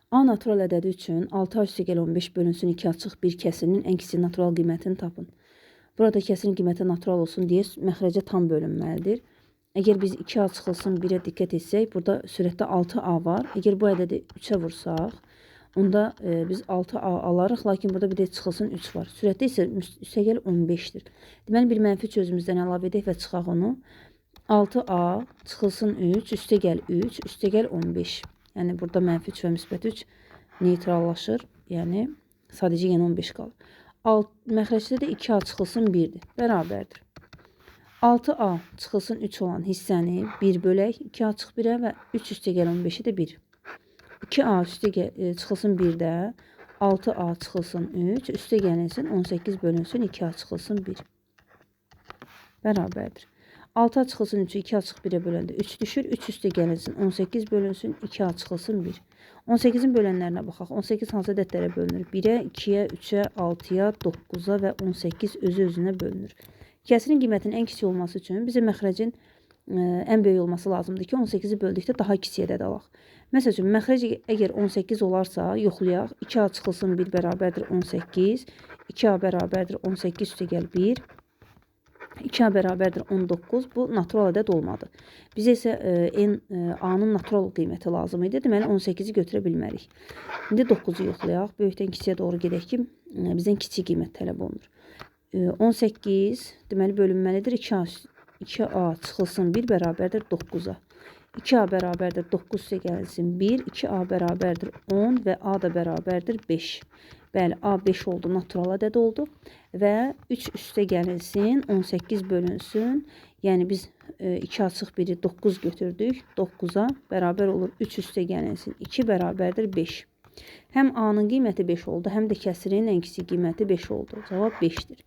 A natural ədədi üçün 6A + 15 bölünsün 2 açıq 1 kəsirinin ən kiçik natural qiymətini tapın. Burada kəsirin qiyməti natural olsun deyə məxrəcə tam bölünməlidir. Əgər biz 2A çıxılsın 1-ə diqqət etsək, burada sürətdə 6A var. Əgər bu ədədi 3-ə vursaq, onda biz 6A alarıq, lakin burada bir də çıxılsın 3 var. Sürətdə isə üstəgəl 15-dir. Deməli, bir mənfi çözümümüzdən əlavə edək və çıxaq onu. 6A çıxılsın 3, üstəgəl 3, üstəgəl 15. Yəni, burada mənfi 3 və müsbət 3 neytrallaşır. Yəni, sadəcə yenə 15 qalır. Məxrəcdə də 2A çıxılsın 1-dir. Bərabərdir. 6A çıxılsın 3 olan hissəni 1 bölək 2A çıx 1-ə və 3 üstəgəl 15-i də 1. 2A çıxılsın 1-də 6A çıxılsın 3, üstəgəlinsin 18 bölünsün 2A çıxılsın 1. Bərabərdir. 6A çıxılsın 3-ü 2A çıx 1-ə böləndə 3 düşür. 3 üstəgəlinsin 18 bölünsün 2A çıxılsın 1. 18-in bölənlərinə baxaq. 18 hansı ədədlərə bölünür? 1-ə, 2-yə, 3-ə, 6-ya, 9-a və 18 özü-özünə bölünür. Kəsirin qiymətinin ən kiçik olması üçün bizə məxrəcin ən böyük olması lazımdır ki, 18-i böldükdə daha kiçik ədəd alaq. Məsəl üçün, məxrəc əgər 18 olarsa, yoxlayaq. 2A çıxılsın 1 bərabərdir 18, 2A bərabərdir 18 üstəgəl 1, 2A bərabərdir 19. Bu natural ədəd olmadı. Bizə isə A-nın natural qiyməti lazım idi. Deməli, 18-i götürə bilmərik. İndi 9-u yoxlayaq. Böyükdən kiçiyə doğru gedək ki, bizdən kiçik qiymət tələb olunur. 18, deməli, bölünməlidir 2A çıxılsın 1 bərabərdir 9-a. 2A bərabərdir 9 üstəgəlinsin 1, 2A bərabərdir 10 və A da bərabərdir 5. Bəli, A 5 oldu, natural ədəd oldu və 3 üstəgəlinsin 18 bölünsün. Yəni, biz 2A çıx 1-i 9 götürdük, 9-a bərabər olur 3 üstəgəlinsin 2 bərabərdir 5. Həm A-nın qiyməti 5 oldu, həm də kəsirin ən kiçik qiyməti 5 oldu. Cavab 5-dir.